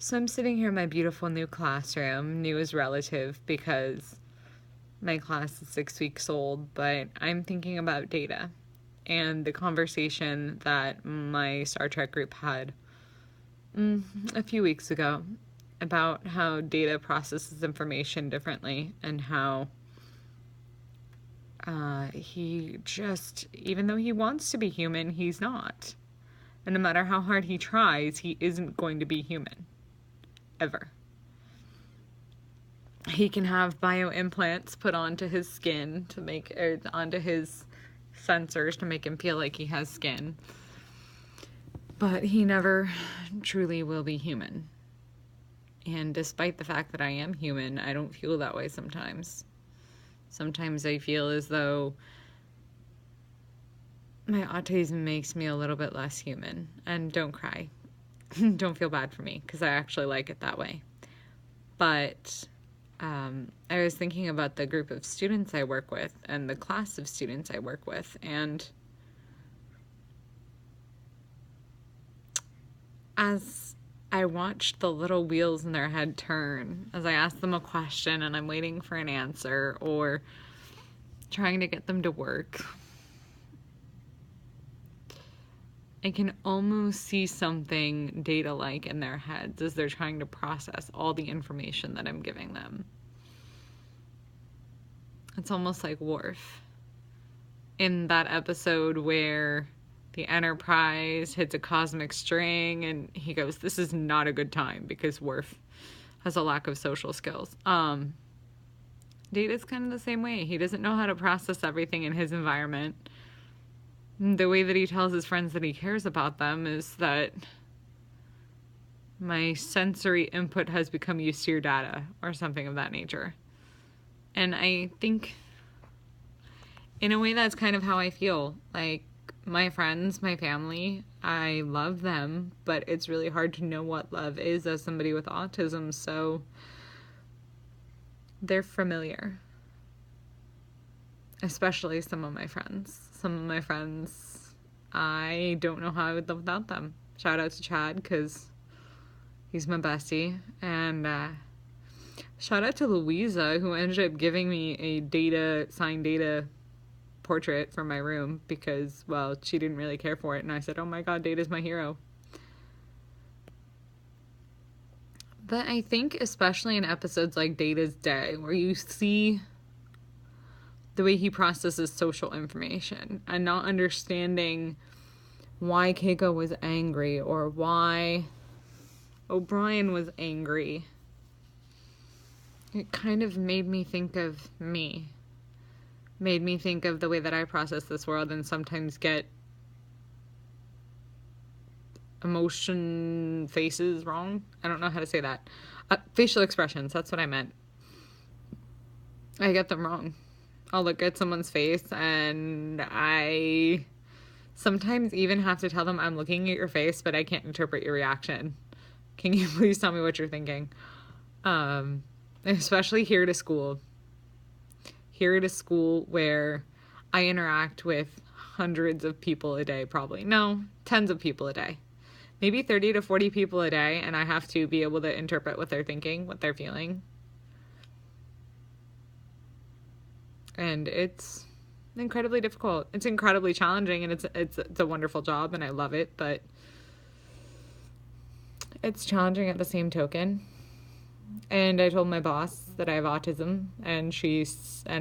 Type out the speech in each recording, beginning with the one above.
So I'm sitting here in my beautiful new classroom. New is relative because my class is 6 weeks old, but I'm thinking about data and the conversation that my Star Trek group had a few weeks ago about how data processes information differently and how he just, even though he wants to be human, he's not. And no matter how hard he tries, he isn't going to be human. Ever. He can have bio implants put onto his skin to make, or onto his sensors to make him feel like he has skin. But he never truly will be human. And despite the fact that I am human, I don't feel that way sometimes. Sometimes I feel as though my autism makes me a little bit less human. And don't cry. Don't feel bad for me, because I actually like it that way. But I was thinking about the group of students I work with and the class of students I work with, and as I watched the little wheels in their head turn, as I ask them a question and I'm waiting for an answer or trying to get them to work, I can almost see something data-like in their heads as they're trying to process all the information that I'm giving them. It's almost like Worf in that episode where the Enterprise hits a cosmic string and he goes, "This is not a good time," because Worf has a lack of social skills. Data's kind of the same way. He doesn't know how to process everything in his environment. The way that he tells his friends that he cares about them is that my sensory input has become used to your data, or something of that nature. And I think in a way that's kind of how I feel. Like, my friends, my family, I love them, but it's really hard to know what love is as somebody with autism, so they're familiar. Especially some of my friends. Some of my friends, I don't know how I would live without them. Shout out to Chad, because he's my bestie. And shout out to Louisa, who ended up giving me a signed data portrait for my room because, well, she didn't really care for it. And I said, "Oh my God, Data's my hero." But I think especially in episodes like Data's Day, where you see the way he processes social information and not understanding why Keiko was angry or why O'Brien was angry, it kind of made me think of me. Made me think of the way that I process this world and sometimes get emotion faces wrong. I don't know how to say that. Facial expressions, that's what I meant. I get them wrong. I'll look at someone's face and I sometimes even have to tell them, "I'm looking at your face, but I can't interpret your reaction. Can you please tell me what you're thinking?" Especially here at a school. Here at a school where I interact with hundreds of people a day, probably. No, tens of people a day. Maybe 30 to 40 people a day, and I have to be able to interpret what they're thinking, what they're feeling. And it's incredibly difficult. It's incredibly challenging, and it's a wonderful job, and I love it, but it's challenging at the same token. And I told my boss that I have autism, and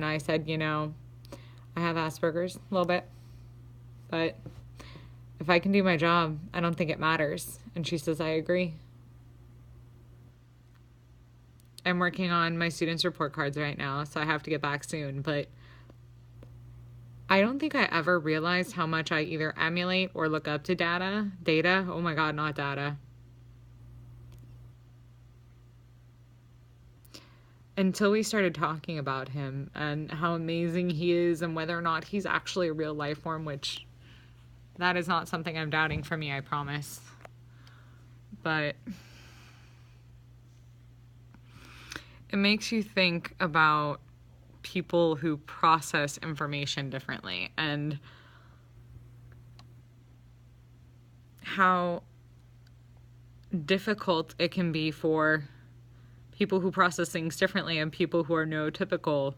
I said, I have Asperger's a little bit, but if I can do my job, I don't think it matters. And she says, "I agree." I'm working on my students' report cards right now, so I have to get back soon, but I don't think I ever realized how much I either emulate or look up to Data. Oh my God, not Data. Until we started talking about him and how amazing he is and whether or not he's actually a real life form, which that is not something I'm doubting for me, I promise. But it makes you think about people who process information differently and how difficult it can be for people who process things differently and people who are neurotypical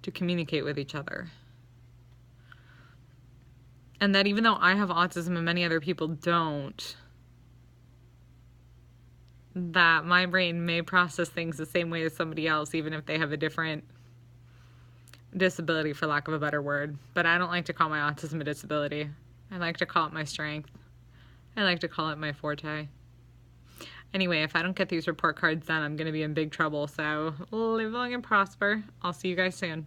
to communicate with each other. And that even though I have autism and many other people don't, that my brain may process things the same way as somebody else, even if they have a different disability, for lack of a better word. But I don't like to call my autism a disability. I like to call it my strength. I like to call it my forte. Anyway, if I don't get these report cards done, I'm going to be in big trouble. So live long and prosper. I'll see you guys soon.